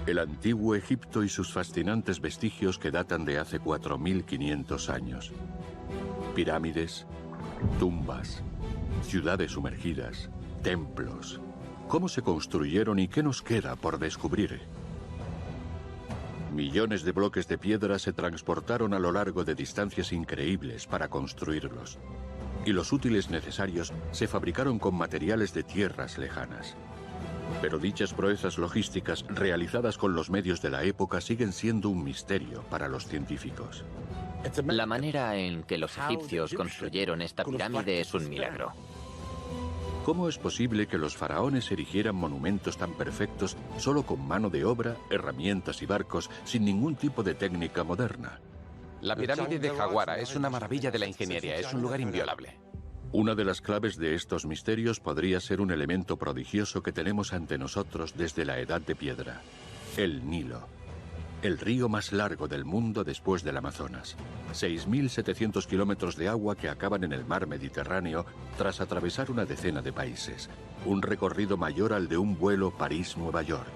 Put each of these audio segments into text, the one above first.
El antiguo Egipto y sus fascinantes vestigios que datan de hace 4500 años. Pirámides, tumbas, ciudades sumergidas, templos. ¿Cómo se construyeron y qué nos queda por descubrir? Millones de bloques de piedra se transportaron a lo largo de distancias increíbles para construirlos. Y los útiles necesarios se fabricaron con materiales de tierras lejanas. Pero dichas proezas logísticas, realizadas con los medios de la época, siguen siendo un misterio para los científicos. La manera en que los egipcios construyeron esta pirámide es un milagro. ¿Cómo es posible que los faraones erigieran monumentos tan perfectos solo con mano de obra, herramientas y barcos, sin ningún tipo de técnica moderna? La pirámide de Jaguara es una maravilla de la ingeniería, es un lugar inviolable. Una de las claves de estos misterios podría ser un elemento prodigioso que tenemos ante nosotros desde la Edad de Piedra: el Nilo. El río más largo del mundo después del Amazonas. 6.700 kilómetros de agua que acaban en el mar Mediterráneo tras atravesar una decena de países. Un recorrido mayor al de un vuelo París-Nueva York.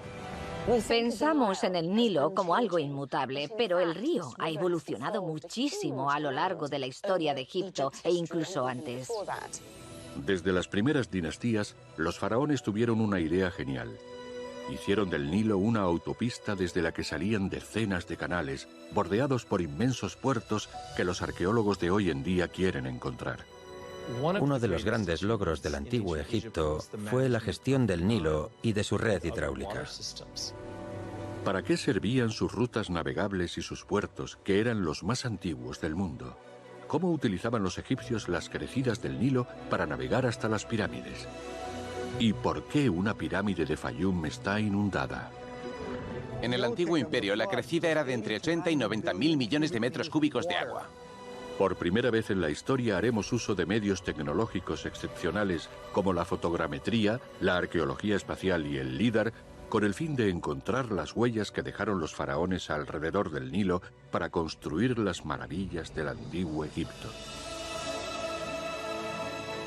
Pensamos en el Nilo como algo inmutable, pero el río ha evolucionado muchísimo a lo largo de la historia de Egipto e incluso antes. Desde las primeras dinastías, los faraones tuvieron una idea genial. Hicieron del Nilo una autopista desde la que salían decenas de canales, bordeados por inmensos puertos que los arqueólogos de hoy en día quieren encontrar. Uno de los grandes logros del antiguo Egipto fue la gestión del Nilo y de su red hidráulica. ¿Para qué servían sus rutas navegables y sus puertos, que eran los más antiguos del mundo? ¿Cómo utilizaban los egipcios las crecidas del Nilo para navegar hasta las pirámides? ¿Y por qué una pirámide de Fayum está inundada? En el antiguo imperio, la crecida era de entre 80 y 90 mil millones de metros cúbicos de agua. Por primera vez en la historia haremos uso de medios tecnológicos excepcionales como la fotogrametría, la arqueología espacial y el LIDAR, con el fin de encontrar las huellas que dejaron los faraones alrededor del Nilo para construir las maravillas del antiguo Egipto.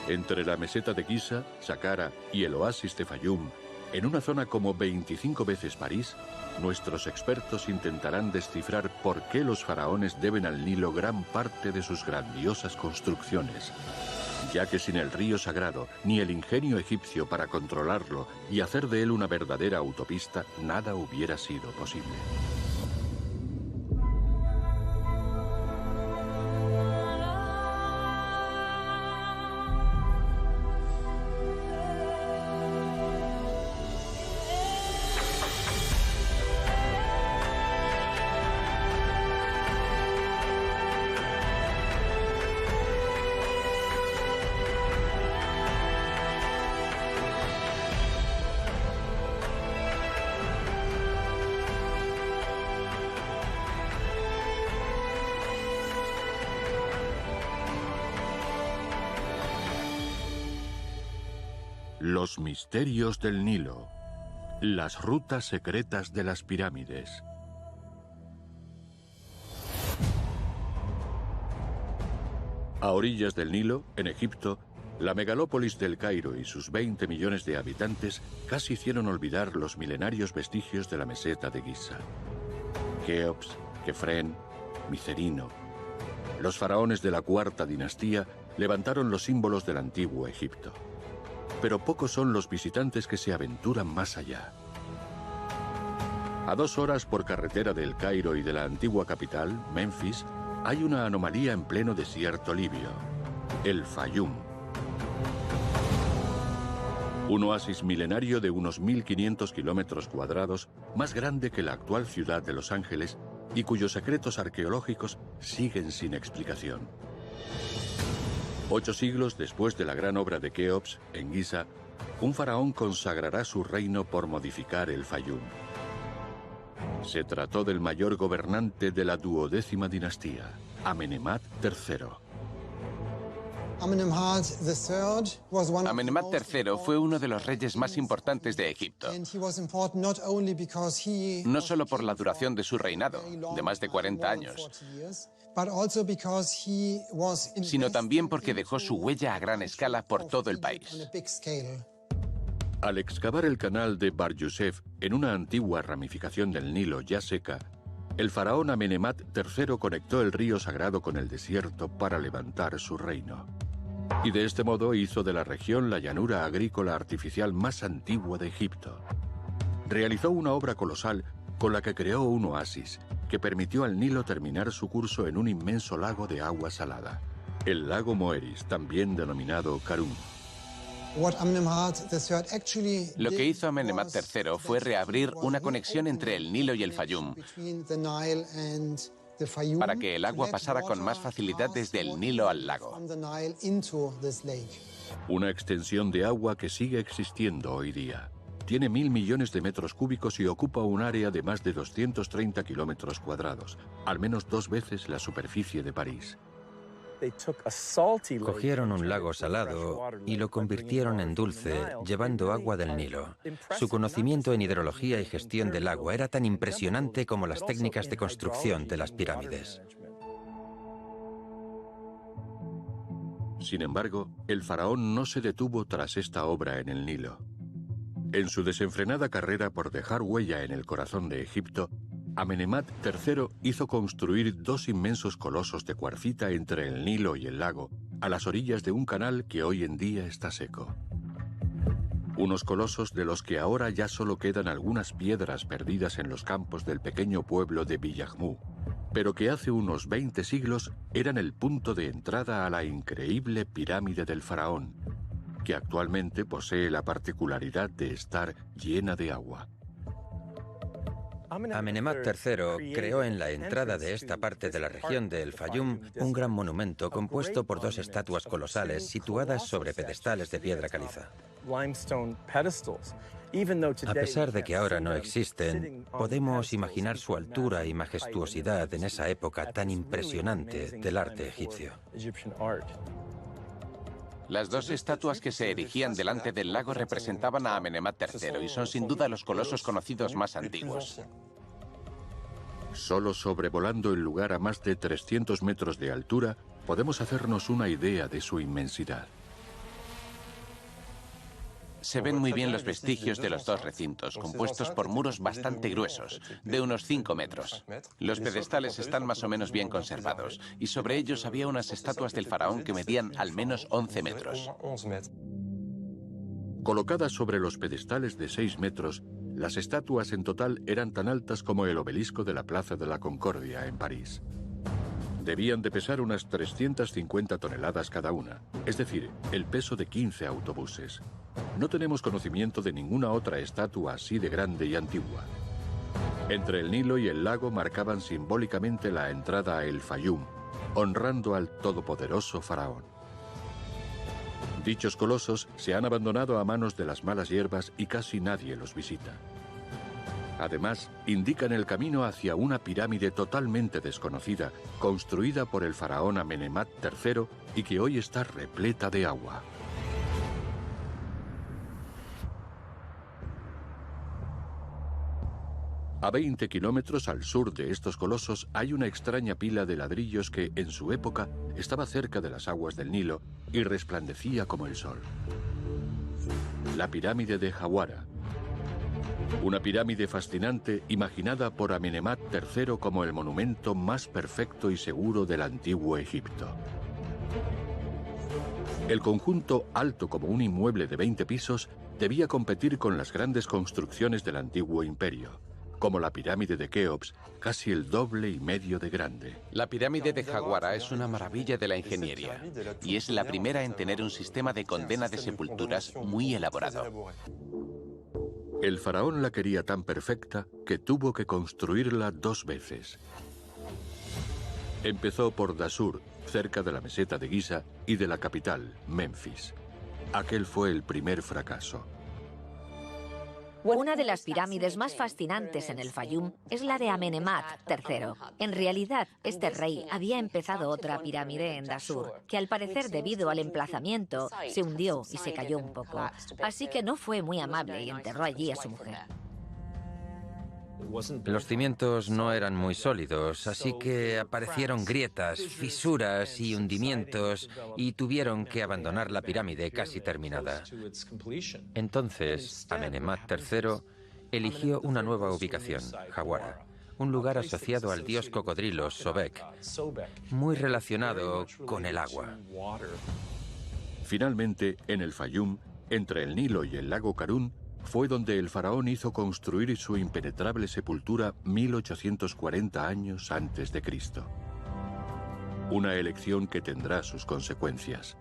Entre la meseta de Giza, Saqqara y el oasis de Fayum, en una zona como 25 veces París, nuestros expertos intentarán descifrar por qué los faraones deben al Nilo gran parte de sus grandiosas construcciones, ya que sin el río sagrado ni el ingenio egipcio para controlarlo y hacer de él una verdadera autopista, nada hubiera sido posible. Los misterios del Nilo. Las rutas secretas de las pirámides. A orillas del Nilo, en Egipto, la megalópolis del Cairo y sus 20 millones de habitantes casi hicieron olvidar los milenarios vestigios de la meseta de Giza. Keops, Kefren, Micerino. Los faraones de la cuarta dinastía levantaron los símbolos del antiguo Egipto. Pero pocos son los visitantes que se aventuran más allá. A 2 horas por carretera del Cairo y de la antigua capital, Memphis, hay una anomalía en pleno desierto libio: el Fayum. Un oasis milenario de unos 1.500 kilómetros cuadrados, más grande que la actual ciudad de Los Ángeles, y cuyos secretos arqueológicos siguen sin explicación. 8 siglos después de la gran obra de Keops, en Giza, un faraón consagrará su reino por modificar el Fayum. Se trató del mayor gobernante de la 12ª dinastía, Amenemhat III. Amenemhat III fue uno de los reyes más importantes de Egipto. No solo por la duración de su reinado, de más de 40 años, sino también porque dejó su huella a gran escala por todo el país. Al excavar el canal de Bar Yusef en una antigua ramificación del Nilo ya seca, el faraón Amenemhat III conectó el río sagrado con el desierto para levantar su reino. Y de este modo hizo de la región la llanura agrícola artificial más antigua de Egipto. Realizó una obra colosal con la que creó un oasis que permitió al Nilo terminar su curso en un inmenso lago de agua salada, el lago Moeris, también denominado Karun. Lo que hizo Amenemhat III fue reabrir una conexión entre el Nilo y el Fayum para que el agua pasara con más facilidad desde el Nilo al lago. Una extensión de agua que sigue existiendo hoy día. Tiene 1.000 millones de metros cúbicos y ocupa un área de más de 230 kilómetros cuadrados, al menos 2 veces la superficie de París. Cogieron un lago salado y lo convirtieron en dulce, llevando agua del Nilo. Su conocimiento en hidrología y gestión del agua era tan impresionante como las técnicas de construcción de las pirámides. Sin embargo, el faraón no se detuvo tras esta obra en el Nilo. En su desenfrenada carrera por dejar huella en el corazón de Egipto, Amenemhat III hizo construir 2 inmensos colosos de cuarcita entre el Nilo y el lago, a las orillas de un canal que hoy en día está seco. Unos colosos de los que ahora ya solo quedan algunas piedras perdidas en los campos del pequeño pueblo de Villahmou, pero que hace unos 20 siglos eran el punto de entrada a la increíble pirámide del faraón, que actualmente posee la particularidad de estar llena de agua. Amenemhat III creó en la entrada de esta parte de la región del Fayum un gran monumento compuesto por 2 estatuas colosales situadas sobre pedestales de piedra caliza. A pesar de que ahora no existen, podemos imaginar su altura y majestuosidad en esa época tan impresionante del arte egipcio. Las 2 estatuas que se erigían delante del lago representaban a Amenemhat III y son sin duda los colosos conocidos más antiguos. Solo sobrevolando el lugar a más de 300 metros de altura, podemos hacernos una idea de su inmensidad. Se ven muy bien los vestigios de los 2 recintos, compuestos por muros bastante gruesos, de unos 5 metros. Los pedestales están más o menos bien conservados, y sobre ellos había unas estatuas del faraón que medían al menos 11 metros. Colocadas sobre los pedestales de 6 metros, las estatuas en total eran tan altas como el obelisco de la Plaza de la Concordia en París. Debían de pesar unas 350 toneladas cada una, es decir, el peso de 15 autobuses. No tenemos conocimiento de ninguna otra estatua así de grande y antigua. Entre el Nilo y el lago marcaban simbólicamente la entrada a El Fayum, honrando al todopoderoso faraón. Dichos colosos se han abandonado a manos de las malas hierbas y casi nadie los visita. Además, indican el camino hacia una pirámide totalmente desconocida, construida por el faraón Amenemhat III y que hoy está repleta de agua. A 20 kilómetros al sur de estos colosos hay una extraña pila de ladrillos que, en su época, estaba cerca de las aguas del Nilo y resplandecía como el sol. La pirámide de Jawara. Una pirámide fascinante imaginada por Amenemhat III como el monumento más perfecto y seguro del antiguo Egipto. El conjunto, alto como un inmueble de 20 pisos, debía competir con las grandes construcciones del antiguo imperio, como la pirámide de Keops, casi el doble y medio de grande. La pirámide de Jawara es una maravilla de la ingeniería y es la primera en tener un sistema de condena de sepulturas muy elaborado. El faraón la quería tan perfecta que tuvo que construirla 2 veces. Empezó por Dasur, cerca de la meseta de Giza y de la capital, Memphis. Aquel fue el primer fracaso. Una de las pirámides más fascinantes en el Fayum es la de Amenemhat III. En realidad, este rey había empezado otra pirámide en Dasur, que al parecer debido al emplazamiento se hundió y se cayó un poco. Así que no fue muy amable y enterró allí a su mujer. Los cimientos no eran muy sólidos, así que aparecieron grietas, fisuras y hundimientos y tuvieron que abandonar la pirámide casi terminada. Entonces, Amenemhat III eligió una nueva ubicación, Jawara, un lugar asociado al dios cocodrilo Sobek, muy relacionado con el agua. Finalmente, en el Fayum, entre el Nilo y el lago Karún, fue donde el faraón hizo construir su impenetrable sepultura 1840 años antes de Cristo. Una elección que tendrá sus consecuencias.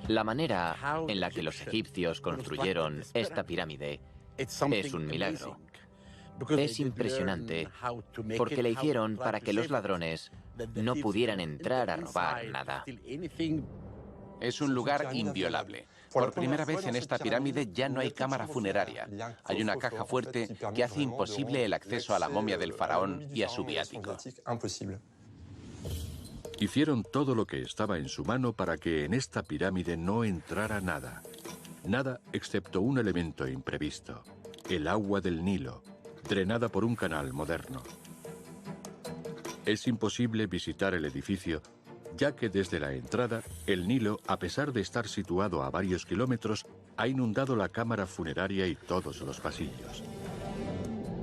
La manera en la que los egipcios construyeron esta pirámide es un milagro. Es impresionante porque la hicieron para que los ladrones no pudieran entrar a robar nada. Es un lugar inviolable. Por primera vez en esta pirámide ya no hay cámara funeraria. Hay una caja fuerte que hace imposible el acceso a la momia del faraón y a su viático. Hicieron todo lo que estaba en su mano para que en esta pirámide no entrara nada. Nada excepto un elemento imprevisto: el agua del Nilo, drenada por un canal moderno. Es imposible visitar el edificio, ya que desde la entrada, el Nilo, a pesar de estar situado a varios kilómetros, ha inundado la cámara funeraria y todos los pasillos.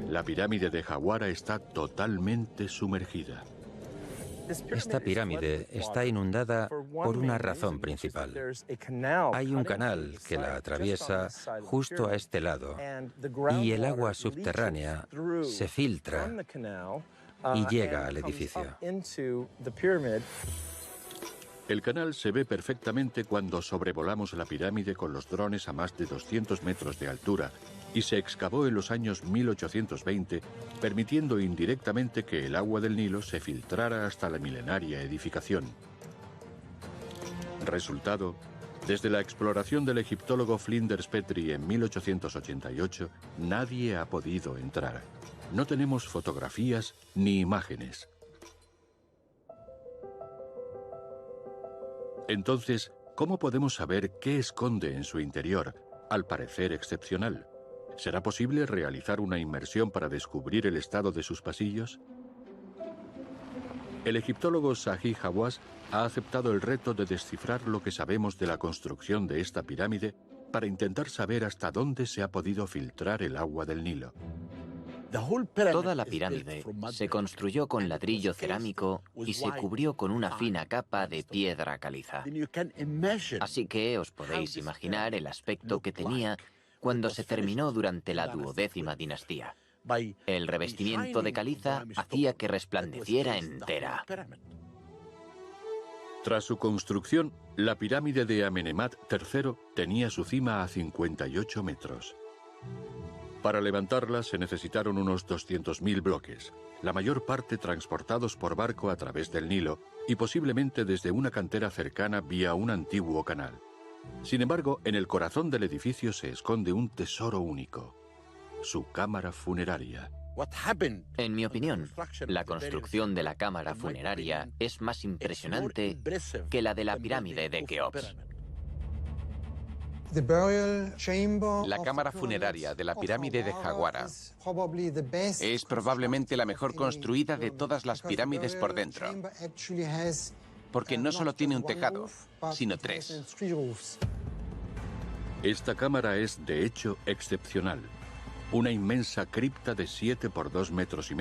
La pirámide de Jawara está totalmente sumergida. Esta pirámide está inundada por una razón principal. Hay un canal que la atraviesa justo a este lado y el agua subterránea se filtra y llega al edificio. El canal se ve perfectamente cuando sobrevolamos la pirámide con los drones a más de 200 metros de altura y se excavó en los años 1820, permitiendo indirectamente que el agua del Nilo se filtrara hasta la milenaria edificación. Resultado: desde la exploración del egiptólogo Flinders Petrie en 1888, nadie ha podido entrar. No tenemos fotografías ni imágenes. Entonces, ¿cómo podemos saber qué esconde en su interior, al parecer excepcional? ¿Será posible realizar una inmersión para descubrir el estado de sus pasillos? El egiptólogo Zahi Hawass ha aceptado el reto de descifrar lo que sabemos de la construcción de esta pirámide para intentar saber hasta dónde se ha podido filtrar el agua del Nilo. Toda la pirámide se construyó con ladrillo cerámico y se cubrió con una fina capa de piedra caliza. Así que os podéis imaginar el aspecto que tenía cuando se terminó durante la 12ª dinastía. El revestimiento de caliza hacía que resplandeciera entera. Tras su construcción, la pirámide de Amenemhat III tenía su cima a 58 metros. Para levantarla se necesitaron unos 200.000 bloques, la mayor parte transportados por barco a través del Nilo y posiblemente desde una cantera cercana vía un antiguo canal. Sin embargo, en el corazón del edificio se esconde un tesoro único: su cámara funeraria. En mi opinión, la construcción de la cámara funeraria es más impresionante que la de la pirámide de Keops. La cámara funeraria de la pirámide de Jawara es probablemente la mejor construida de todas las pirámides por dentro, porque no solo tiene un tejado, sino 3. Esta cámara es, de hecho, excepcional. Una inmensa cripta de 7 por 2,5 metros,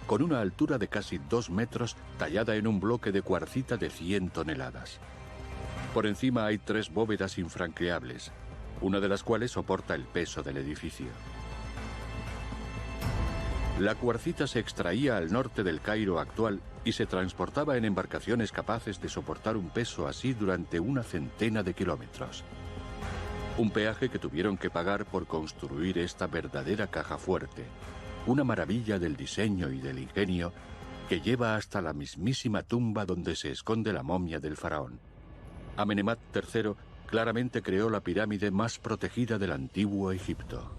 con una altura de casi 2 metros, tallada en un bloque de cuarcita de 100 toneladas. Por encima hay 3 bóvedas infranqueables, una de las cuales soporta el peso del edificio. La cuarcita se extraía al norte del Cairo actual y se transportaba en embarcaciones capaces de soportar un peso así durante una centena de kilómetros. Un peaje que tuvieron que pagar por construir esta verdadera caja fuerte, una maravilla del diseño y del ingenio que lleva hasta la mismísima tumba donde se esconde la momia del faraón. Amenemhat III claramente creó la pirámide más protegida del antiguo Egipto.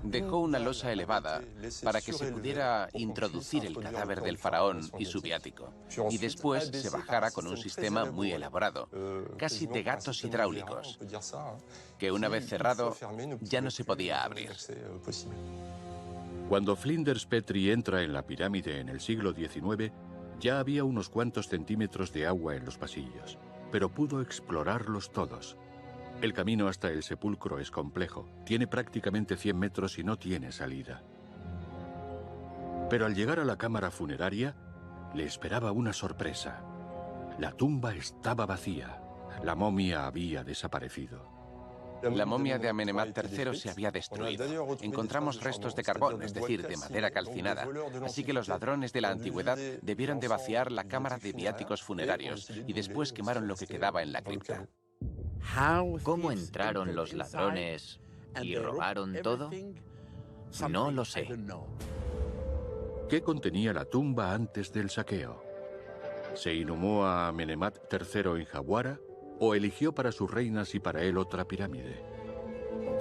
Dejó una losa elevada para que se pudiera introducir el cadáver del faraón y su viático, y después se bajara con un sistema muy elaborado, casi de gatos hidráulicos, que una vez cerrado ya no se podía abrir. Cuando Flinders Petrie entra en la pirámide en el siglo XIX, ya había unos cuantos centímetros de agua en los pasillos, pero pudo explorarlos todos. El camino hasta el sepulcro es complejo, tiene prácticamente 100 metros y no tiene salida. Pero al llegar a la cámara funeraria, le esperaba una sorpresa. La tumba estaba vacía, la momia había desaparecido. La momia de Amenemhat III se había destruido. Encontramos restos de carbón, es decir, de madera calcinada. Así que los ladrones de la antigüedad debieron de vaciar la cámara de viáticos funerarios y después quemaron lo que quedaba en la cripta. ¿Cómo entraron los ladrones y robaron todo? No lo sé. ¿Qué contenía la tumba antes del saqueo? ¿Se inhumó a Amenemhat III en Jawara o eligió para sus reinas y para él otra pirámide?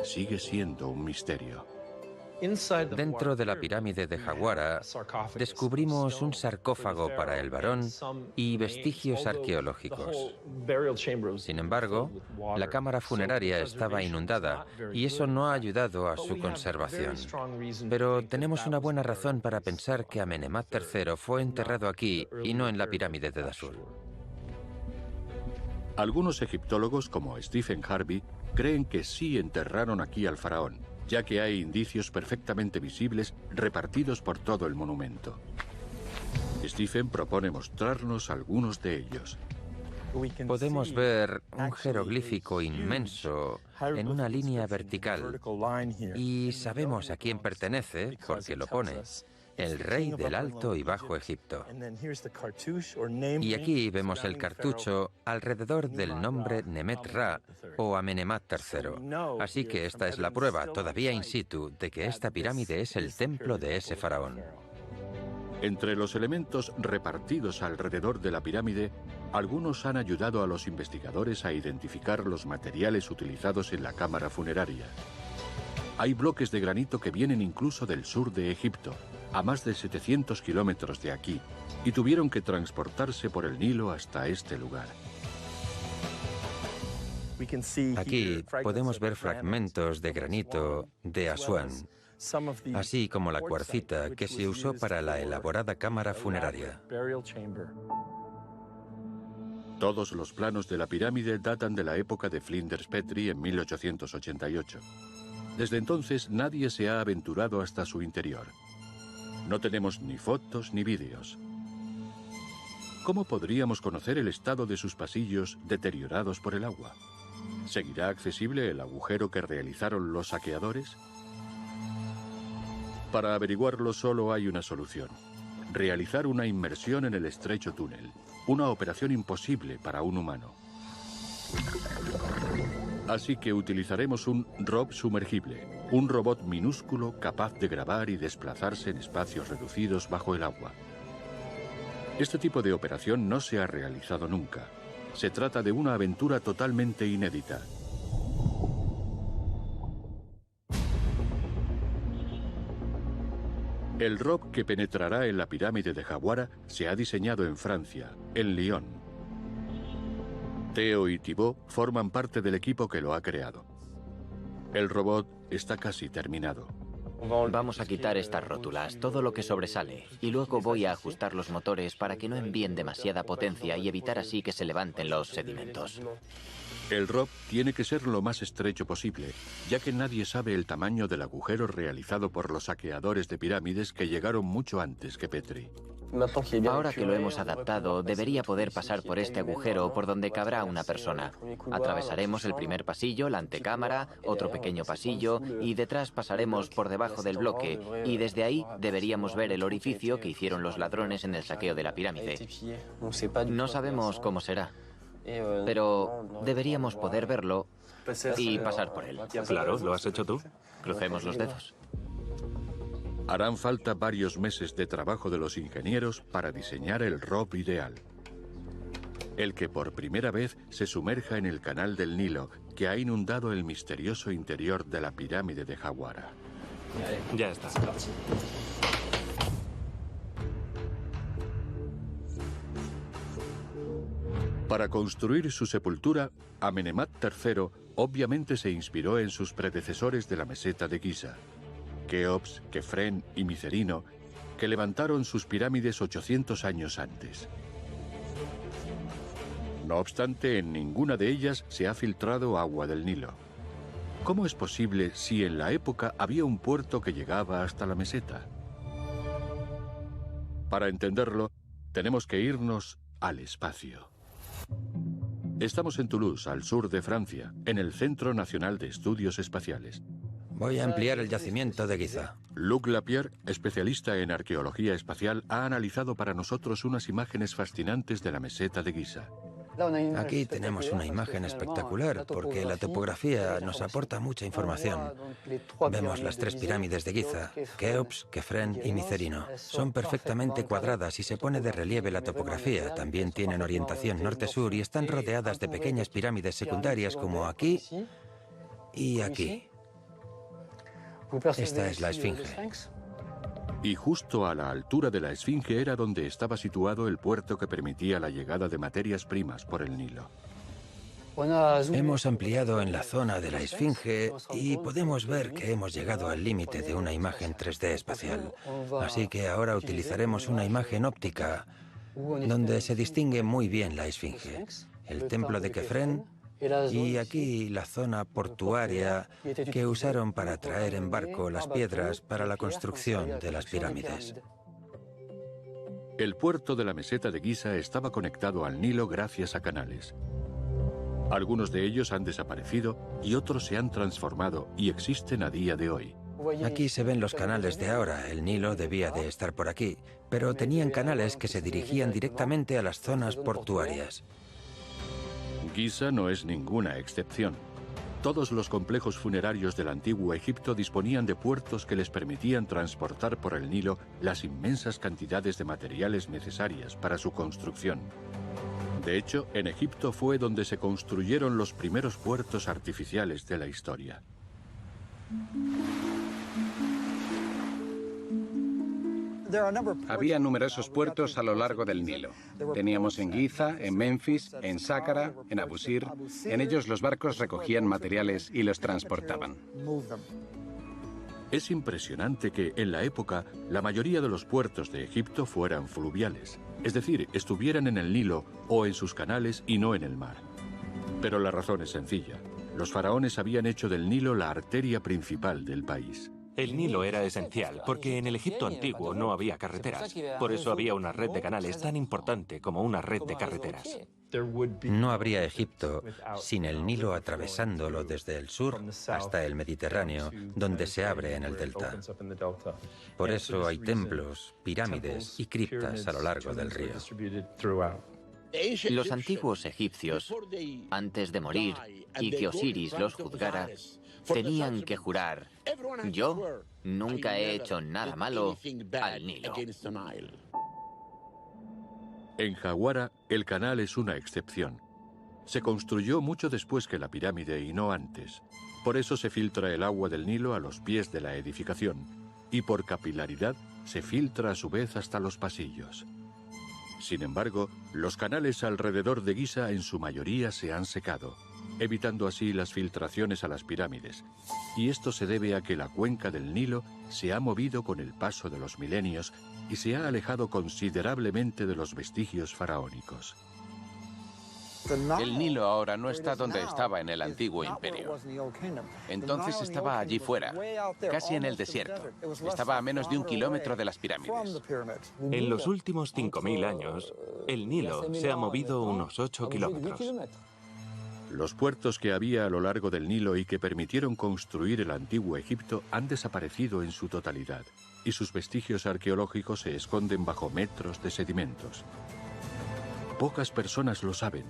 Sigue siendo un misterio. Dentro de la pirámide de Jawara descubrimos un sarcófago para el varón y vestigios arqueológicos. Sin embargo, la cámara funeraria estaba inundada y eso no ha ayudado a su conservación. Pero tenemos una buena razón para pensar que Amenemhat III fue enterrado aquí y no en la pirámide de Dashur. Algunos egiptólogos, como Stephen Harvey, creen que sí enterraron aquí al faraón, ya que hay indicios perfectamente visibles repartidos por todo el monumento. Stephen propone mostrarnos algunos de ellos. Podemos ver un jeroglífico inmenso en una línea vertical y sabemos a quién pertenece porque lo pone: el rey del Alto y Bajo Egipto. Y aquí vemos el cartucho alrededor del nombre Nemet Ra o Amenemhat III. Así que esta es la prueba, todavía in situ, de que esta pirámide es el templo de ese faraón. Entre los elementos repartidos alrededor de la pirámide, algunos han ayudado a los investigadores a identificar los materiales utilizados en la cámara funeraria. Hay bloques de granito que vienen incluso del sur de Egipto, a más de 700 kilómetros de aquí, y tuvieron que transportarse por el Nilo hasta este lugar. Aquí podemos ver fragmentos de granito de Asuán, así como la cuarcita que se usó para la elaborada cámara funeraria. Todos los planos de la pirámide datan de la época de Flinders Petrie en 1888. Desde entonces nadie se ha aventurado hasta su interior. No tenemos ni fotos ni vídeos. ¿Cómo podríamos conocer el estado de sus pasillos deteriorados por el agua? ¿Seguirá accesible el agujero que realizaron los saqueadores? Para averiguarlo solo hay una solución: realizar una inmersión en el estrecho túnel, una operación imposible para un humano. Así que utilizaremos un ROV sumergible, un robot minúsculo capaz de grabar y desplazarse en espacios reducidos bajo el agua. Este tipo de operación no se ha realizado nunca. Se trata de una aventura totalmente inédita. El ROV que penetrará en la pirámide de Jawara se ha diseñado en Francia, en Lyon. Theo y Thibaut forman parte del equipo que lo ha creado. El robot está casi terminado. Vamos a quitar estas rótulas, todo lo que sobresale, y luego voy a ajustar los motores para que no envíen demasiada potencia y evitar así que se levanten los sedimentos. El ROV tiene que ser lo más estrecho posible, ya que nadie sabe el tamaño del agujero realizado por los saqueadores de pirámides que llegaron mucho antes que Petrie. Ahora que lo hemos adaptado, debería poder pasar por este agujero por donde cabrá una persona. Atravesaremos el primer pasillo, la antecámara, otro pequeño pasillo y detrás pasaremos por debajo del bloque y desde ahí deberíamos ver el orificio que hicieron los ladrones en el saqueo de la pirámide. No sabemos cómo será, pero deberíamos poder verlo y pasar por él. Claro, ¿lo has hecho tú? Crucemos los dedos. Harán falta varios meses de trabajo de los ingenieros para diseñar el ROV ideal. El que por primera vez se sumerja en el canal del Nilo, que ha inundado el misterioso interior de la pirámide de Jawara. Ya está. Para construir su sepultura, Amenemhat III obviamente se inspiró en sus predecesores de la meseta de Giza, Keops, Kefren y Micerino, que levantaron sus pirámides 800 años antes. No obstante, en ninguna de ellas se ha filtrado agua del Nilo. ¿Cómo es posible si en la época había un puerto que llegaba hasta la meseta? Para entenderlo, tenemos que irnos al espacio. Estamos en Toulouse, al sur de Francia, en el Centro Nacional de Estudios Espaciales. Voy a ampliar el yacimiento de Giza. Luc Lapierre, especialista en arqueología espacial, ha analizado para nosotros unas imágenes fascinantes de la meseta de Giza. Aquí tenemos una imagen espectacular porque la topografía nos aporta mucha información. Vemos las 3 pirámides de Giza, Keops, Kefren y Micerino. Son perfectamente cuadradas y se pone de relieve la topografía. También tienen orientación norte-sur y están rodeadas de pequeñas pirámides secundarias como aquí y aquí. Esta es la Esfinge. Y justo a la altura de la Esfinge era donde estaba situado el puerto que permitía la llegada de materias primas por el Nilo. Hemos ampliado en la zona de la Esfinge y podemos ver que hemos llegado al límite de una imagen 3D espacial. Así que ahora utilizaremos una imagen óptica donde se distingue muy bien la Esfinge, el templo de Kefren y aquí la zona portuaria que usaron para traer en barco las piedras para la construcción de las pirámides. El puerto de la meseta de Giza estaba conectado al Nilo gracias a canales. Algunos de ellos han desaparecido y otros se han transformado y existen a día de hoy. Aquí se ven los canales de ahora. El Nilo debía de estar por aquí, pero tenían canales que se dirigían directamente a las zonas portuarias. Giza no es ninguna excepción. Todos los complejos funerarios del antiguo Egipto disponían de puertos que les permitían transportar por el Nilo las inmensas cantidades de materiales necesarias para su construcción. De hecho, en Egipto fue donde se construyeron los primeros puertos artificiales de la historia. Había numerosos puertos a lo largo del Nilo. Teníamos en Giza, en Memphis, en Sácara, en Abusir. En ellos los barcos recogían materiales y los transportaban. Es impresionante que, en la época, la mayoría de los puertos de Egipto fueran fluviales, es decir, estuvieran en el Nilo o en sus canales y no en el mar. Pero la razón es sencilla. Los faraones habían hecho del Nilo la arteria principal del país. El Nilo era esencial porque en el Egipto antiguo no había carreteras. Por eso había una red de canales tan importante como una red de carreteras. No habría Egipto sin el Nilo atravesándolo desde el sur hasta el Mediterráneo, donde se abre en el delta. Por eso hay templos, pirámides y criptas a lo largo del río. Los antiguos egipcios, antes de morir y que Osiris los juzgara, tenían que jurar: yo nunca he hecho nada malo al Nilo. En Jawara, el canal es una excepción. Se construyó mucho después que la pirámide y no antes. Por eso se filtra el agua del Nilo a los pies de la edificación y por capilaridad se filtra a su vez hasta los pasillos. Sin embargo, los canales alrededor de Giza en su mayoría se han secado, evitando así las filtraciones a las pirámides. Y esto se debe a que la cuenca del Nilo se ha movido con el paso de los milenios y se ha alejado considerablemente de los vestigios faraónicos. El Nilo ahora no está donde estaba en el antiguo imperio. Entonces estaba allí fuera, casi en el desierto. Estaba a menos de 1 kilómetro de las pirámides. En los últimos 5.000 años, el Nilo se ha movido unos 8 kilómetros. Los puertos que había a lo largo del Nilo y que permitieron construir el antiguo Egipto han desaparecido en su totalidad, y sus vestigios arqueológicos se esconden bajo metros de sedimentos. Pocas personas lo saben,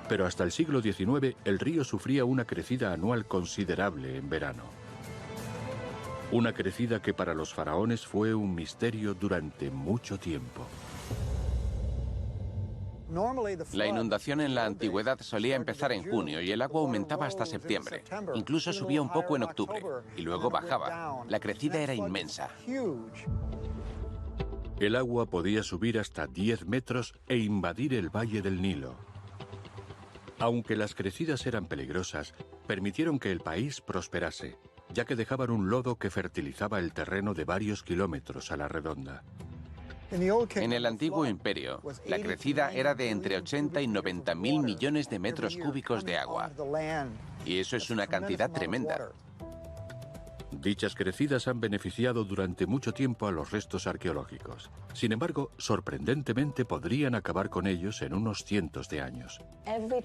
pero hasta el siglo XIX el río sufría una crecida anual considerable en verano. Una crecida que para los faraones fue un misterio durante mucho tiempo. La inundación en la antigüedad solía empezar en junio y el agua aumentaba hasta septiembre. Incluso subía un poco en octubre y luego bajaba. La crecida era inmensa. El agua podía subir hasta 10 metros e invadir el valle del Nilo. Aunque las crecidas eran peligrosas, permitieron que el país prosperase, ya que dejaban un lodo que fertilizaba el terreno de varios kilómetros a la redonda. En el antiguo imperio, la crecida era de entre 80 y 90 mil millones de metros cúbicos de agua. Y eso es una cantidad tremenda. Dichas crecidas han beneficiado durante mucho tiempo a los restos arqueológicos. Sin embargo, sorprendentemente podrían acabar con ellos en unos cientos de años.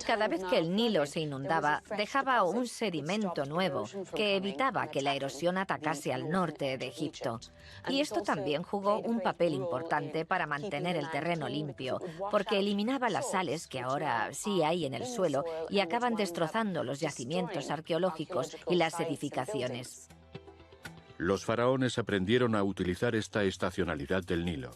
Cada vez que el Nilo se inundaba, dejaba un sedimento nuevo que evitaba que la erosión atacase al norte de Egipto. Y esto también jugó un papel importante para mantener el terreno limpio, porque eliminaba las sales que ahora sí hay en el suelo y acaban destrozando los yacimientos arqueológicos y las edificaciones. Los faraones aprendieron a utilizar esta estacionalidad del Nilo.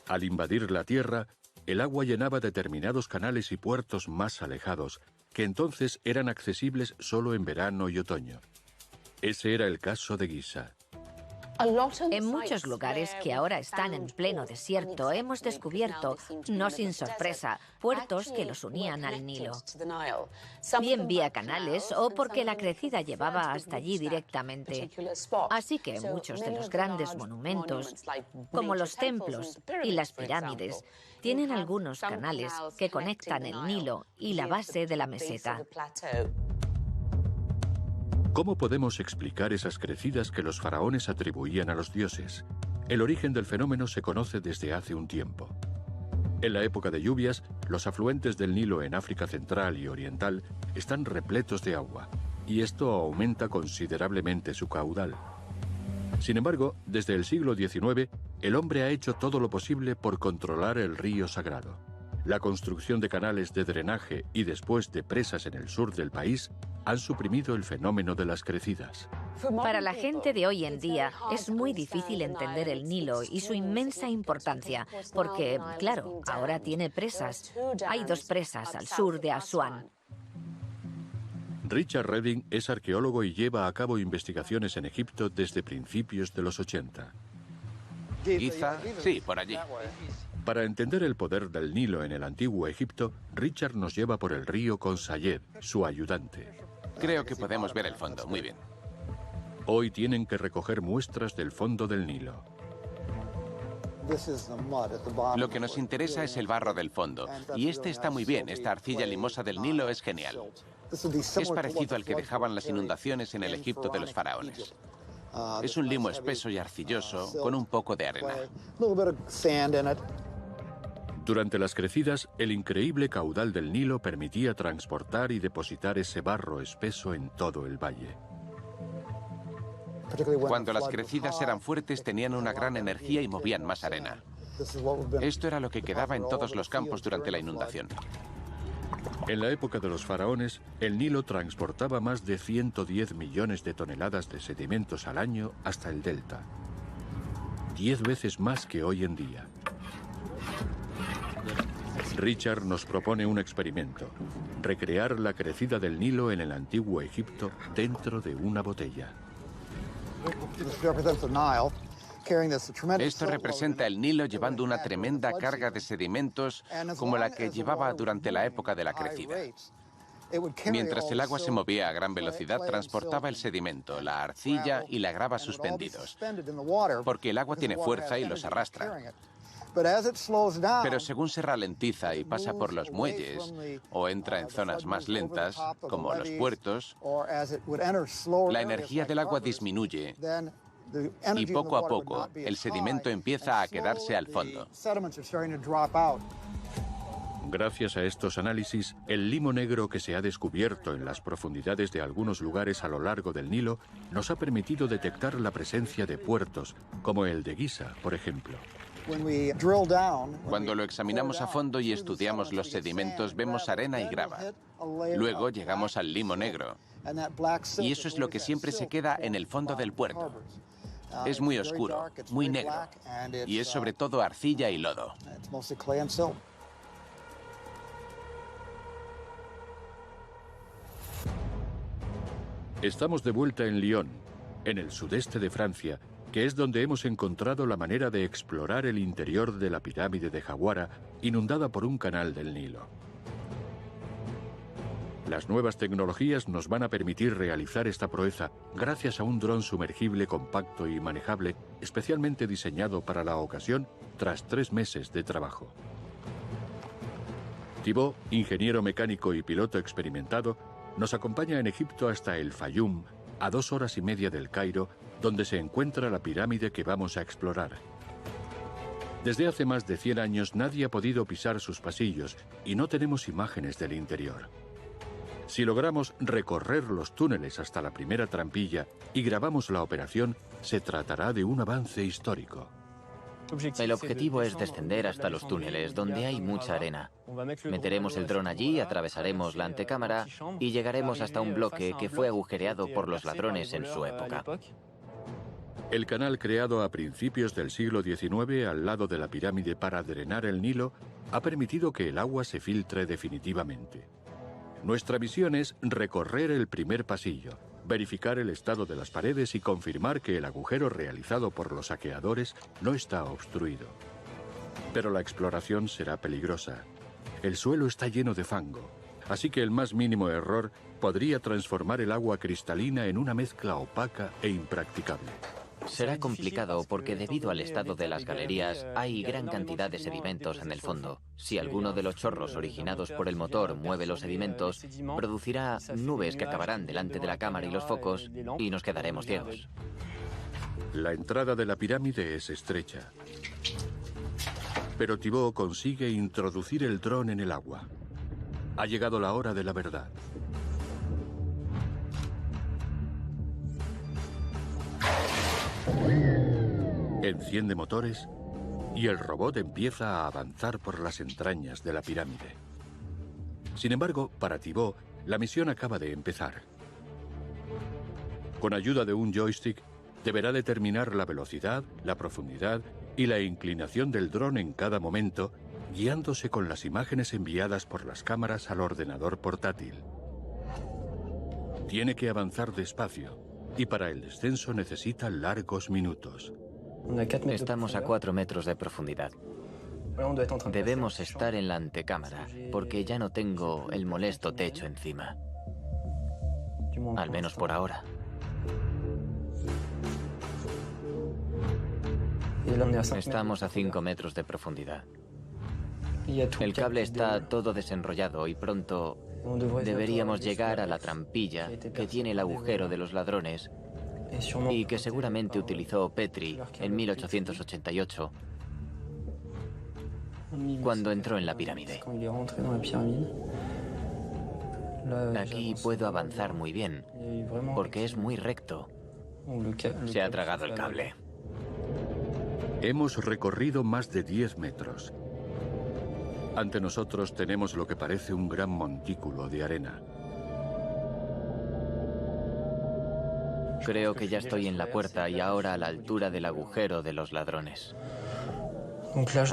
Al invadir la tierra, el agua llenaba determinados canales y puertos más alejados, que entonces eran accesibles solo en verano y otoño. Ese era el caso de Giza. En muchos lugares que ahora están en pleno desierto, hemos descubierto, no sin sorpresa, puertos que los unían al Nilo. Bien vía canales o porque la crecida llevaba hasta allí directamente. Así que muchos de los grandes monumentos, como los templos y las pirámides, tienen algunos canales que conectan el Nilo y la base de la meseta. ¿Cómo podemos explicar esas crecidas que los faraones atribuían a los dioses? El origen del fenómeno se conoce desde hace un tiempo. En la época de lluvias, los afluentes del Nilo en África Central y Oriental están repletos de agua, y esto aumenta considerablemente su caudal. Sin embargo, desde el siglo XIX, el hombre ha hecho todo lo posible por controlar el río sagrado. La construcción de canales de drenaje y después de presas en el sur del país han suprimido el fenómeno de las crecidas. Para la gente de hoy en día es muy difícil entender el Nilo y su inmensa importancia, porque, claro, ahora tiene presas. Hay 2 presas al sur de Asuán. Richard Redding es arqueólogo y lleva a cabo investigaciones en Egipto desde principios de los 80. Giza, sí, por allí. Para entender el poder del Nilo en el antiguo Egipto, Richard nos lleva por el río con Sayed, su ayudante. Creo que podemos ver el fondo, muy bien. Hoy tienen que recoger muestras del fondo del Nilo. Lo que nos interesa es el barro del fondo, y este está muy bien, esta arcilla limosa del Nilo es genial. Es parecido al que dejaban las inundaciones en el Egipto de los faraones. Es un limo espeso y arcilloso, con un poco de arena. Durante las crecidas, el increíble caudal del Nilo permitía transportar y depositar ese barro espeso en todo el valle. Cuando las crecidas eran fuertes, tenían una gran energía y movían más arena. Esto era lo que quedaba en todos los campos durante la inundación. En la época de los faraones, el Nilo transportaba más de 110 millones de toneladas de sedimentos al año hasta el delta. 10 veces más que hoy en día. Richard nos propone un experimento: recrear la crecida del Nilo en el antiguo Egipto dentro de una botella. Esto representa el Nilo llevando una tremenda carga de sedimentos como la que llevaba durante la época de la crecida. Mientras el agua se movía a gran velocidad, transportaba el sedimento, la arcilla y la grava suspendidos, porque el agua tiene fuerza y los arrastra. Pero según se ralentiza y pasa por los muelles o entra en zonas más lentas, como los puertos, la energía del agua disminuye y poco a poco el sedimento empieza a quedarse al fondo. Gracias a estos análisis, el limo negro que se ha descubierto en las profundidades de algunos lugares a lo largo del Nilo nos ha permitido detectar la presencia de puertos, como el de Giza, por ejemplo. Cuando lo examinamos a fondo y estudiamos los sedimentos, vemos arena y grava. Luego llegamos al limo negro. Y eso es lo que siempre se queda en el fondo del puerto. Es muy oscuro, muy negro. Y es sobre todo arcilla y lodo. Estamos de vuelta en Lyon, en el sudeste de Francia, que es donde hemos encontrado la manera de explorar el interior de la pirámide de Jawara, inundada por un canal del Nilo. Las nuevas tecnologías nos van a permitir realizar esta proeza gracias a un dron sumergible compacto y manejable, especialmente diseñado para la ocasión tras 3 meses de trabajo. Thibaut, ingeniero mecánico y piloto experimentado, nos acompaña en Egipto hasta el Fayum, a 2 horas y media del Cairo, donde se encuentra la pirámide que vamos a explorar. Desde hace más de 100 años nadie ha podido pisar sus pasillos y no tenemos imágenes del interior. Si logramos recorrer los túneles hasta la primera trampilla y grabamos la operación, se tratará de un avance histórico. El objetivo es descender hasta los túneles, donde hay mucha arena. Meteremos el dron allí, atravesaremos la antecámara y llegaremos hasta un bloque que fue agujereado por los ladrones en su época. El canal creado a principios del siglo XIX al lado de la pirámide para drenar el Nilo ha permitido que el agua se filtre definitivamente. Nuestra misión es recorrer el primer pasillo, verificar el estado de las paredes y confirmar que el agujero realizado por los saqueadores no está obstruido. Pero la exploración será peligrosa. El suelo está lleno de fango, así que el más mínimo error podría transformar el agua cristalina en una mezcla opaca e impracticable. Será complicado porque debido al estado de las galerías hay gran cantidad de sedimentos en el fondo. Si alguno de los chorros originados por el motor mueve los sedimentos, producirá nubes que acabarán delante de la cámara y los focos y nos quedaremos ciegos. La entrada de la pirámide es estrecha, pero Thibaut consigue introducir el dron en el agua. Ha llegado la hora de la verdad. Enciende motores y el robot empieza a avanzar por las entrañas de la pirámide. Sin embargo, para Thibaut, la misión acaba de empezar. Con ayuda de un joystick, deberá determinar la velocidad, la profundidad y la inclinación del dron en cada momento, guiándose con las imágenes enviadas por las cámaras al ordenador portátil. Tiene que avanzar despacio y para el descenso necesita largos minutos. Estamos a 4 metros de profundidad. Debemos estar en la antecámara, porque ya no tengo el molesto techo encima. Al menos por ahora. Estamos a 5 metros de profundidad. El cable está todo desenrollado y pronto deberíamos llegar a la trampilla que tiene el agujero de los ladrones y que seguramente utilizó Petrie en 1888 cuando entró en la pirámide. Aquí puedo avanzar muy bien porque es muy recto. Se ha tragado el cable. Hemos recorrido más de 10 metros. Ante nosotros tenemos lo que parece un gran montículo de arena. Creo que ya estoy en la puerta y ahora a la altura del agujero de los ladrones.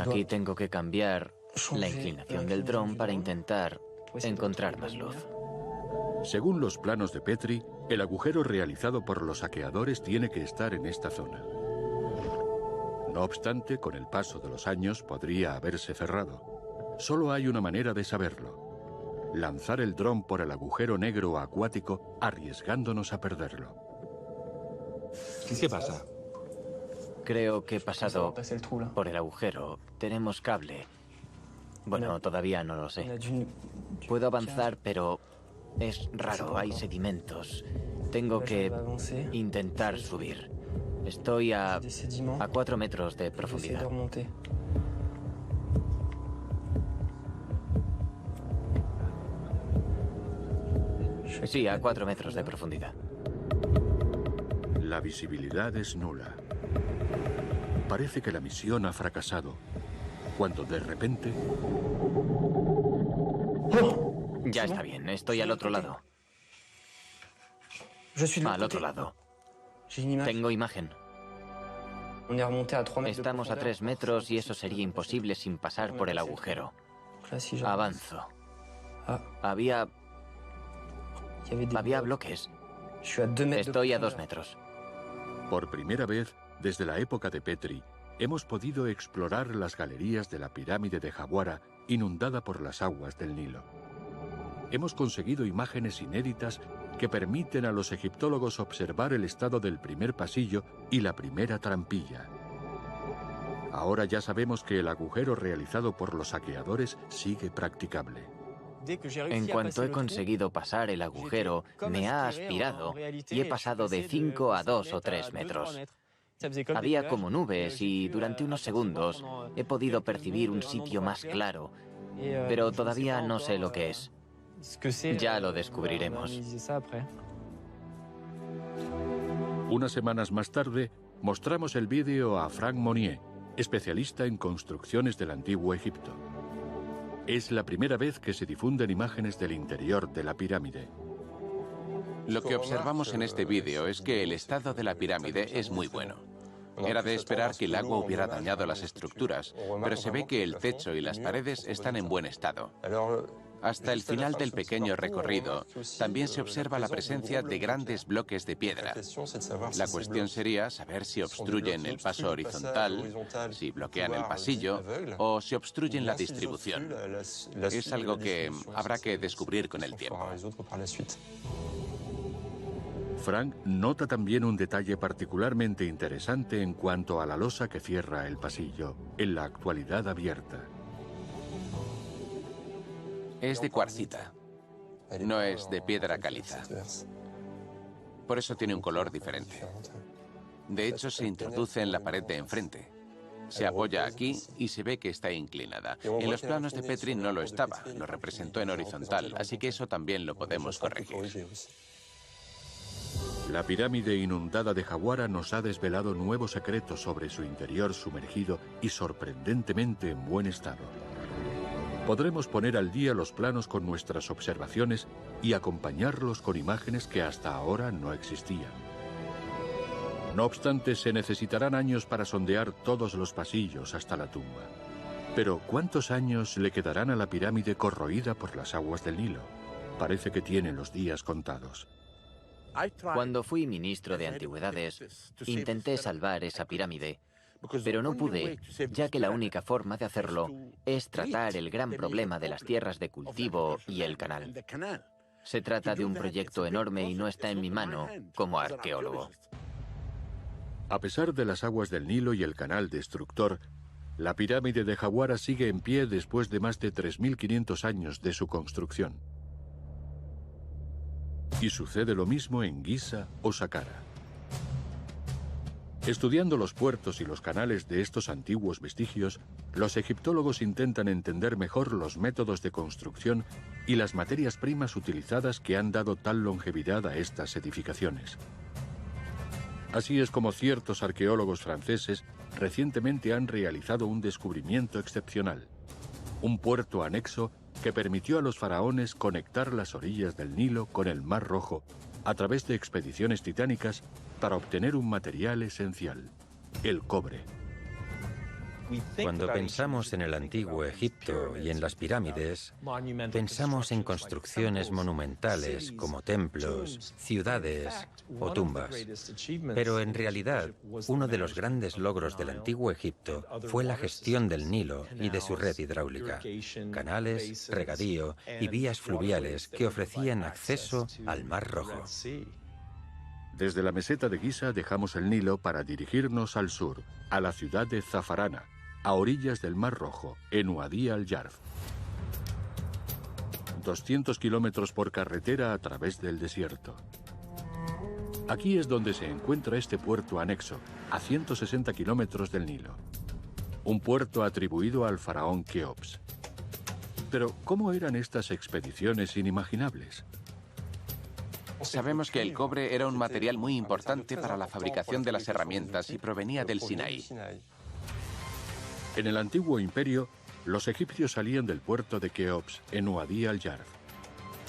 Aquí tengo que cambiar la inclinación del dron para intentar encontrar más luz. Según los planos de Petrie, el agujero realizado por los saqueadores tiene que estar en esta zona. No obstante, con el paso de los años podría haberse cerrado. Solo hay una manera de saberlo: lanzar el dron por el agujero negro acuático, arriesgándonos a perderlo. ¿Qué pasa? Creo que he pasado por el agujero. Tenemos cable. Bueno, todavía no lo sé. Puedo avanzar, pero es raro, hay sedimentos. Tengo que intentar subir. Estoy a 4 metros de profundidad. Sí, a 4 metros de profundidad. La visibilidad es nula. Parece que la misión ha fracasado, cuando de repente... Ya está bien, estoy al otro lado. Al otro lado. Tengo imagen. Estamos a 3 metros y eso sería imposible sin pasar por el agujero. Avanzo. Había bloques. Estoy a 2 metros. Por primera vez, desde la época de Petrie, hemos podido explorar las galerías de la pirámide de Jawara inundada por las aguas del Nilo. Hemos conseguido imágenes inéditas que permiten a los egiptólogos observar el estado del primer pasillo y la primera trampilla. Ahora ya sabemos que el agujero realizado por los saqueadores sigue practicable. En cuanto he conseguido pasar el agujero, me ha aspirado y he pasado de 5 a 2 o 3 metros. Había como nubes y durante unos segundos he podido percibir un sitio más claro, pero todavía no sé lo que es. Ya lo descubriremos. Unas semanas más tarde, mostramos el vídeo a Frank Monnier, especialista en construcciones del Antiguo Egipto. Es la primera vez que se difunden imágenes del interior de la pirámide. Lo que observamos en este vídeo es que el estado de la pirámide es muy bueno. Era de esperar que el agua hubiera dañado las estructuras, pero se ve que el techo y las paredes están en buen estado. Hasta el final del pequeño recorrido, también se observa la presencia de grandes bloques de piedra. La cuestión sería saber si obstruyen el paso horizontal, si bloquean el pasillo o si obstruyen la distribución. Es algo que habrá que descubrir con el tiempo. Frank nota también un detalle particularmente interesante en cuanto a la losa que cierra el pasillo, en la actualidad abierta. Es de cuarcita, no es de piedra caliza. Por eso tiene un color diferente. De hecho, se introduce en la pared de enfrente. Se apoya aquí y se ve que está inclinada. En los planos de Petrie no lo estaba, lo representó en horizontal, así que eso también lo podemos corregir. La pirámide inundada de Jawara nos ha desvelado nuevos secretos sobre su interior sumergido y sorprendentemente en buen estado. Podremos poner al día los planos con nuestras observaciones y acompañarlos con imágenes que hasta ahora no existían. No obstante, se necesitarán años para sondear todos los pasillos hasta la tumba. Pero, ¿cuántos años le quedarán a la pirámide corroída por las aguas del Nilo? Parece que tiene los días contados. Cuando fui ministro de Antigüedades, intenté salvar esa pirámide, pero no pude, ya que la única forma de hacerlo es tratar el gran problema de las tierras de cultivo y el canal. Se trata de un proyecto enorme y no está en mi mano como arqueólogo. A pesar de las aguas del Nilo y el canal destructor, la pirámide de Jawara sigue en pie después de más de 3.500 años de su construcción. Y sucede lo mismo en Giza o Saqqara. Estudiando los puertos y los canales de estos antiguos vestigios, los egiptólogos intentan entender mejor los métodos de construcción y las materias primas utilizadas que han dado tal longevidad a estas edificaciones. Así es como ciertos arqueólogos franceses recientemente han realizado un descubrimiento excepcional: un puerto anexo que permitió a los faraones conectar las orillas del Nilo con el Mar Rojo a través de expediciones titánicas para obtener un material esencial, el cobre. Cuando pensamos en el antiguo Egipto y en las pirámides, pensamos en construcciones monumentales como templos, ciudades o tumbas. Pero en realidad, uno de los grandes logros del antiguo Egipto fue la gestión del Nilo y de su red hidráulica, canales, regadío y vías fluviales que ofrecían acceso al Mar Rojo. Desde la meseta de Giza dejamos el Nilo para dirigirnos al sur, a la ciudad de Zafarana, a orillas del Mar Rojo, en Wadi al-Yarf. 200 kilómetros por carretera a través del desierto. Aquí es donde se encuentra este puerto anexo, a 160 kilómetros del Nilo. Un puerto atribuido al faraón Keops. Pero, ¿cómo eran estas expediciones inimaginables? Sabemos que el cobre era un material muy importante para la fabricación de las herramientas y provenía del Sinaí. En el antiguo imperio, los egipcios salían del puerto de Keops, en Wadi al-Yarf.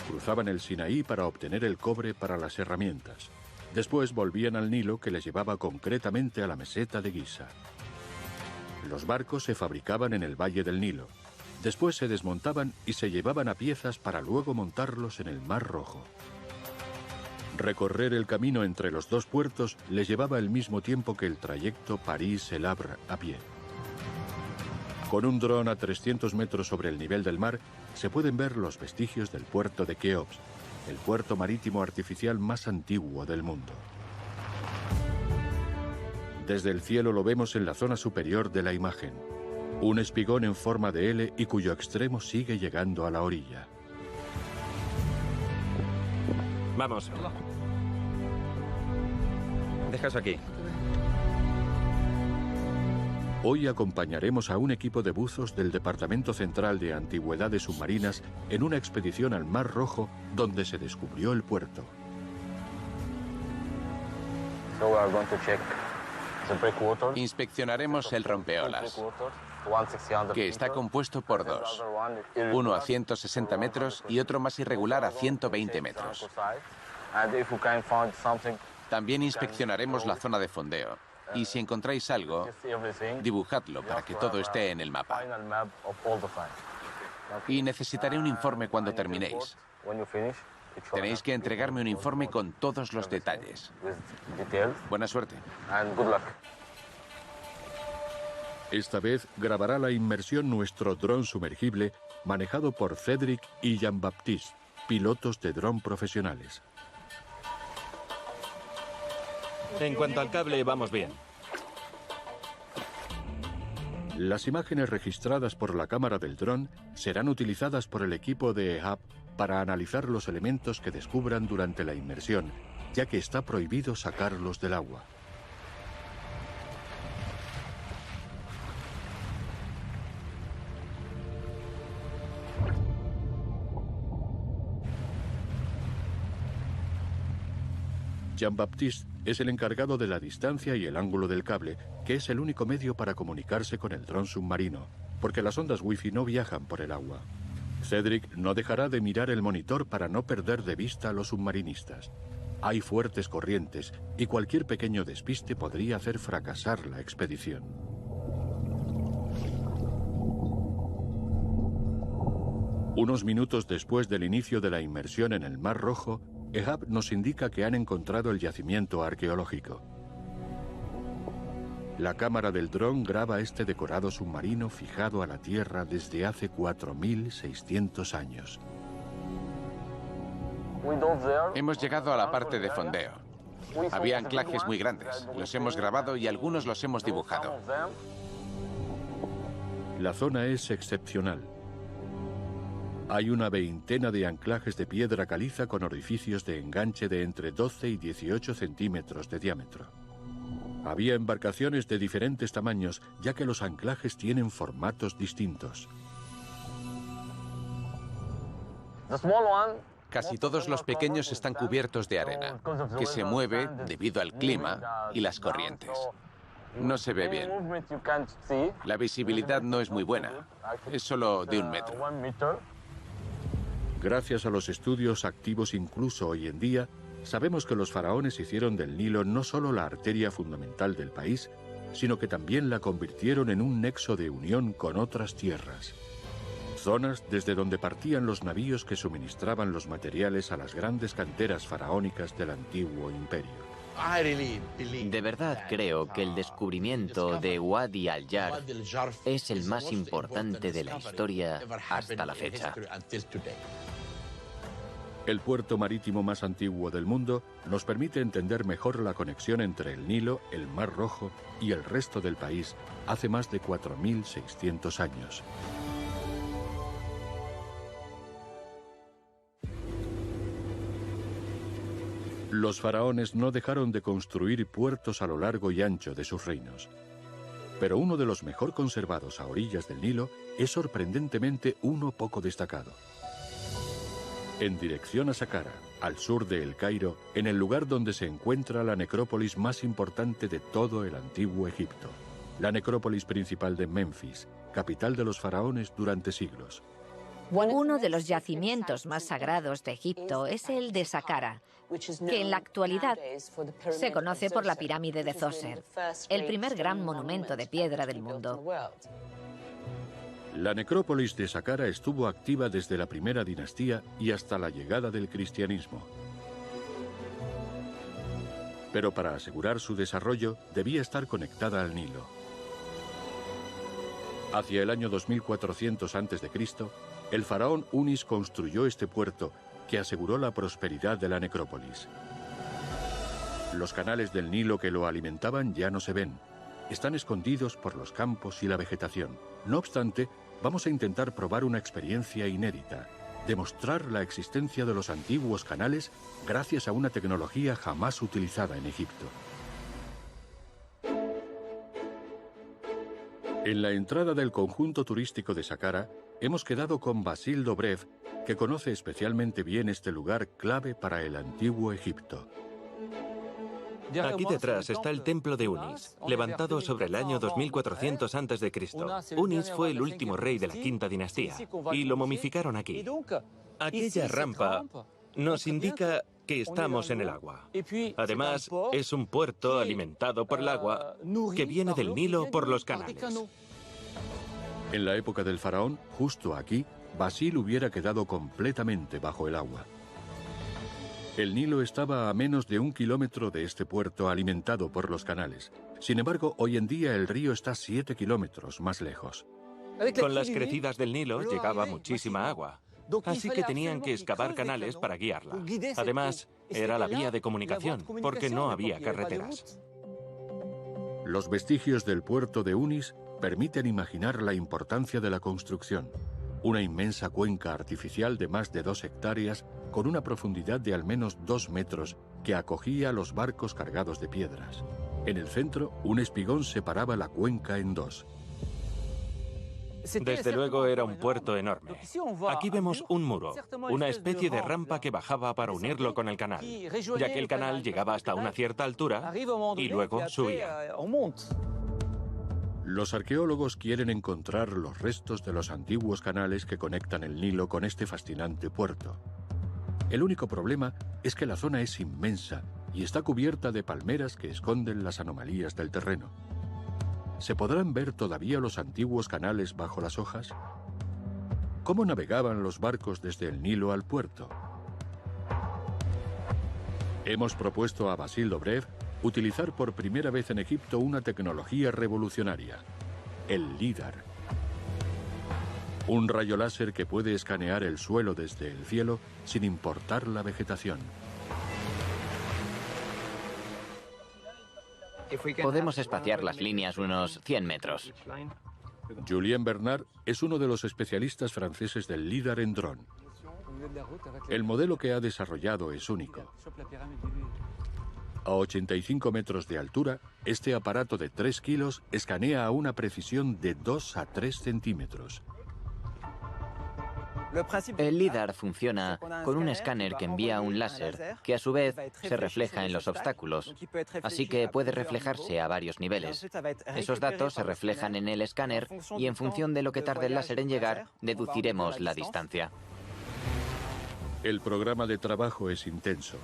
Cruzaban el Sinaí para obtener el cobre para las herramientas. Después volvían al Nilo, que les llevaba concretamente a la meseta de Giza. Los barcos se fabricaban en el valle del Nilo. Después se desmontaban y se llevaban a piezas para luego montarlos en el Mar Rojo. Recorrer el camino entre los dos puertos les llevaba el mismo tiempo que el trayecto París-El Havre a pie. Con un dron a 300 metros sobre el nivel del mar, se pueden ver los vestigios del puerto de Kéops, el puerto marítimo artificial más antiguo del mundo. Desde el cielo lo vemos en la zona superior de la imagen, un espigón en forma de L y cuyo extremo sigue llegando a la orilla. Vamos. Deja eso aquí. Hoy acompañaremos a un equipo de buzos del Departamento Central de Antigüedades Submarinas en una expedición al Mar Rojo donde se descubrió el puerto. Inspeccionaremos el rompeolas, que está compuesto por dos, uno a 160 metros y otro más irregular a 120 metros. También inspeccionaremos la zona de fondeo y si encontráis algo, dibujadlo para que todo esté en el mapa. Y necesitaré un informe cuando terminéis. Tenéis que entregarme un informe con todos los detalles. Buena suerte. Esta vez grabará la inmersión nuestro dron sumergible manejado por Cédric y Jean-Baptiste, pilotos de dron profesionales. En cuanto al cable, vamos bien. Las imágenes registradas por la cámara del dron serán utilizadas por el equipo de EHAB para analizar los elementos que descubran durante la inmersión, ya que está prohibido sacarlos del agua. Jean-Baptiste es el encargado de la distancia y el ángulo del cable, que es el único medio para comunicarse con el dron submarino, porque las ondas wifi no viajan por el agua. Cédric no dejará de mirar el monitor para no perder de vista a los submarinistas. Hay fuertes corrientes y cualquier pequeño despiste podría hacer fracasar la expedición. Unos minutos después del inicio de la inmersión en el Mar Rojo, EHAB nos indica que han encontrado el yacimiento arqueológico. La cámara del dron graba este decorado submarino fijado a la Tierra desde hace 4.600 años. Hemos llegado a la parte de fondeo. Había anclajes muy grandes. Los hemos grabado y algunos los hemos dibujado. La zona es excepcional. Hay una veintena de anclajes de piedra caliza con orificios de enganche de entre 12 y 18 centímetros de diámetro. Había embarcaciones de diferentes tamaños, ya que los anclajes tienen formatos distintos. Casi todos los pequeños están cubiertos de arena, que se mueve debido al clima y las corrientes. No se ve bien. La visibilidad no es muy buena. Es solo de 1 metro. Gracias a los estudios activos incluso hoy en día, sabemos que los faraones hicieron del Nilo no solo la arteria fundamental del país, sino que también la convirtieron en un nexo de unión con otras tierras. Zonas desde donde partían los navíos que suministraban los materiales a las grandes canteras faraónicas del antiguo imperio. De verdad creo que el descubrimiento de Wadi al-Jarf es el más importante de la historia hasta la fecha. El puerto marítimo más antiguo del mundo nos permite entender mejor la conexión entre el Nilo, el Mar Rojo y el resto del país hace más de 4.600 años. Los faraones no dejaron de construir puertos a lo largo y ancho de sus reinos. Pero uno de los mejor conservados a orillas del Nilo es sorprendentemente uno poco destacado. En dirección a Saqqara, al sur de El Cairo, en el lugar donde se encuentra la necrópolis más importante de todo el antiguo Egipto, la necrópolis principal de Menfis, capital de los faraones durante siglos. Uno de los yacimientos más sagrados de Egipto es el de Saqqara, que en la actualidad se conoce por la pirámide de Zoser, el primer gran monumento de piedra del mundo. La necrópolis de Saqqara estuvo activa desde la primera dinastía y hasta la llegada del cristianismo. pero para asegurar su desarrollo debía estar conectada al Nilo. Hacia el año 2400 a.C., el faraón Unis construyó este puerto que aseguró la prosperidad de la necrópolis. Los canales del Nilo que lo alimentaban ya no se ven. Están escondidos por los campos y la vegetación. No obstante, vamos a intentar probar una experiencia inédita: demostrar la existencia de los antiguos canales gracias a una tecnología jamás utilizada en Egipto. En la entrada del conjunto turístico de Saqqara, hemos quedado con Basile Dobrev, que conoce especialmente bien este lugar clave para el antiguo Egipto. Aquí detrás está el templo de Unis, levantado sobre el año 2400 a.C. Unis fue el último rey de la quinta dinastía y lo momificaron aquí. Aquella rampa nos indica que estamos en el agua. Además, es un puerto alimentado por el agua que viene del Nilo por los canales. En la época del faraón, justo aquí, Basile hubiera quedado completamente bajo el agua. El Nilo estaba a menos de 1 kilómetro de este puerto alimentado por los canales. Sin embargo, hoy en día el río está 7 kilómetros más lejos. Con las crecidas del Nilo llegaba muchísima agua, así que tenían que excavar canales para guiarla. Además, era la vía de comunicación, porque no había carreteras. Los vestigios del puerto de Unis permiten imaginar la importancia de la construcción. Una inmensa cuenca artificial de más de 2 hectáreas con una profundidad de al menos 2 metros que acogía los barcos cargados de piedras. En el centro, un espigón separaba la cuenca en dos. Desde luego era un puerto enorme. Aquí vemos un muro, una especie de rampa que bajaba para unirlo con el canal, ya que el canal llegaba hasta una cierta altura y luego subía. Los arqueólogos quieren encontrar los restos de los antiguos canales que conectan el Nilo con este fascinante puerto. El único problema es que la zona es inmensa y está cubierta de palmeras que esconden las anomalías del terreno. ¿Se podrán ver todavía los antiguos canales bajo las hojas? ¿Cómo navegaban los barcos desde el Nilo al puerto? Hemos propuesto a Basile Dobrev utilizar por primera vez en Egipto una tecnología revolucionaria: el LIDAR. Un rayo láser que puede escanear el suelo desde el cielo sin importar la vegetación. Podemos espaciar las líneas unos 100 metros. Julien Bernard es uno de los especialistas franceses del LIDAR en dron. El modelo que ha desarrollado es único. A 85 metros de altura, este aparato de 3 kilos escanea a una precisión de 2 a 3 centímetros. El LIDAR funciona con un escáner que envía un láser que a su vez se refleja en los obstáculos, así que puede reflejarse a varios niveles. Esos datos se reflejan en el escáner y en función de lo que tarde el láser en llegar, deduciremos la distancia. El programa de trabajo es intenso.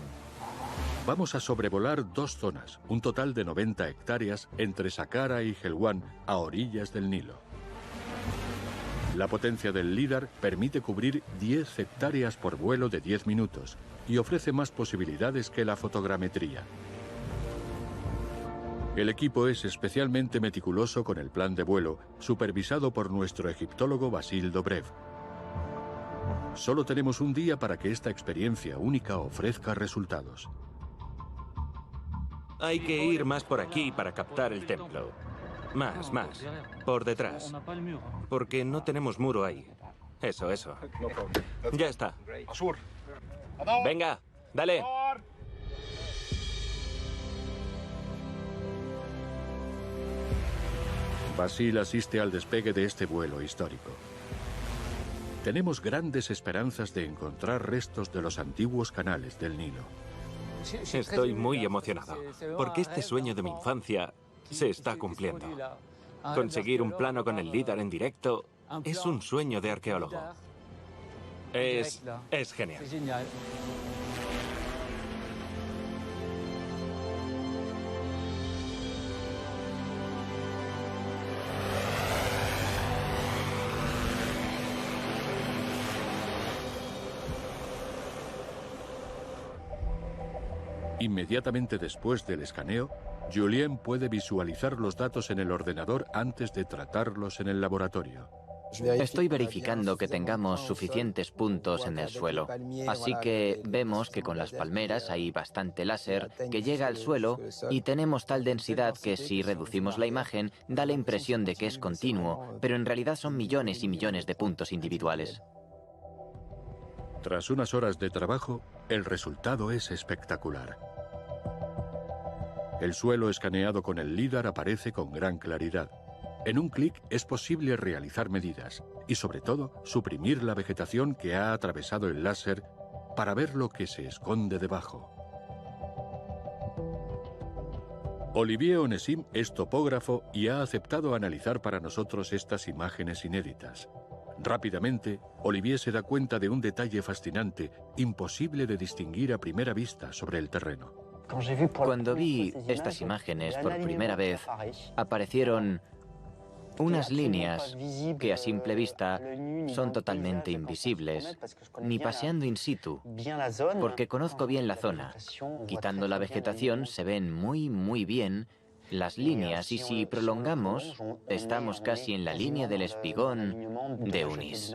Vamos a sobrevolar 2 zonas, un total de 90 hectáreas entre Saqqara y Helwan, a orillas del Nilo. La potencia del LIDAR permite cubrir 10 hectáreas por vuelo de 10 minutos y ofrece más posibilidades que la fotogrametría. El equipo es especialmente meticuloso con el plan de vuelo, supervisado por nuestro egiptólogo Basile Dobrev. Solo tenemos un día para que esta experiencia única ofrezca resultados. Hay que ir más por aquí para captar el templo. Más. Por detrás. Porque no tenemos muro ahí. Eso. Ya está. Venga, dale. Basile asiste al despegue de este vuelo histórico. Tenemos grandes esperanzas de encontrar restos de los antiguos canales del Nilo. Estoy muy emocionado, porque este sueño de mi infancia se está cumpliendo. Conseguir un plano con el LIDAR en directo es un sueño de arqueólogo. Es genial. Inmediatamente después del escaneo, Julien puede visualizar los datos en el ordenador antes de tratarlos en el laboratorio. Estoy verificando que tengamos suficientes puntos en el suelo. Así que vemos que con las palmeras hay bastante láser que llega al suelo y tenemos tal densidad que si reducimos la imagen da la impresión de que es continuo, pero en realidad son millones y millones de puntos individuales. Tras unas horas de trabajo, el resultado es espectacular. El suelo escaneado con el LIDAR aparece con gran claridad. En un clic es posible realizar medidas y, sobre todo, suprimir la vegetación que ha atravesado el láser para ver lo que se esconde debajo. Olivier Onesime es topógrafo y ha aceptado analizar para nosotros estas imágenes inéditas. Rápidamente, Olivier se da cuenta de un detalle fascinante, imposible de distinguir a primera vista sobre el terreno. Cuando vi estas imágenes por primera vez, aparecieron unas líneas que a simple vista son totalmente invisibles, ni paseando in situ, porque conozco bien la zona. Quitando la vegetación se ven muy bien las líneas y si prolongamos, estamos casi en la línea del espigón de Unis.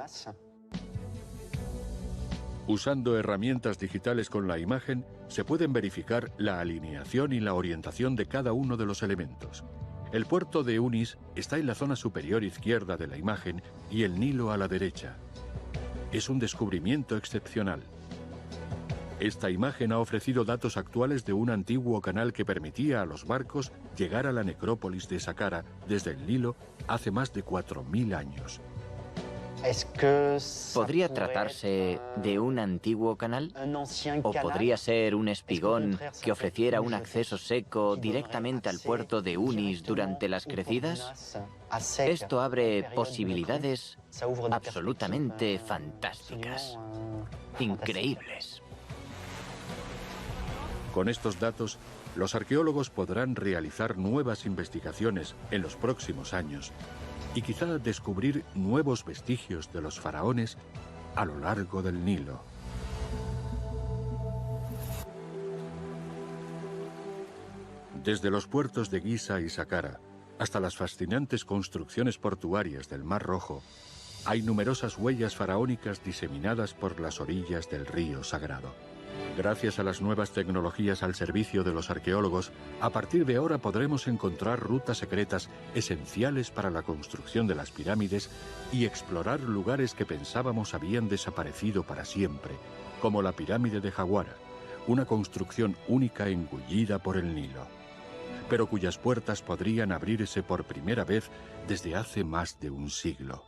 Usando herramientas digitales con la imagen, se pueden verificar la alineación y la orientación de cada uno de los elementos. El puerto de Unis está en la zona superior izquierda de la imagen y el Nilo a la derecha. Es un descubrimiento excepcional. Esta imagen ha ofrecido datos actuales de un antiguo canal que permitía a los barcos llegar a la necrópolis de Saqqara desde el Nilo hace más de 4000 años. ¿Podría tratarse de un antiguo canal? ¿O podría ser un espigón que ofreciera un acceso seco directamente al puerto de Unis durante las crecidas? Esto abre posibilidades absolutamente fantásticas, increíbles. Con estos datos, los arqueólogos podrán realizar nuevas investigaciones en los próximos años y quizá descubrir nuevos vestigios de los faraones a lo largo del Nilo. Desde los puertos de Giza y Saqqara hasta las fascinantes construcciones portuarias del Mar Rojo, hay numerosas huellas faraónicas diseminadas por las orillas del río Sagrado. Gracias a las nuevas tecnologías al servicio de los arqueólogos, a partir de ahora podremos encontrar rutas secretas esenciales para la construcción de las pirámides y explorar lugares que pensábamos habían desaparecido para siempre, como la pirámide de Jawara, una construcción única engullida por el Nilo, pero cuyas puertas podrían abrirse por primera vez desde hace más de un siglo.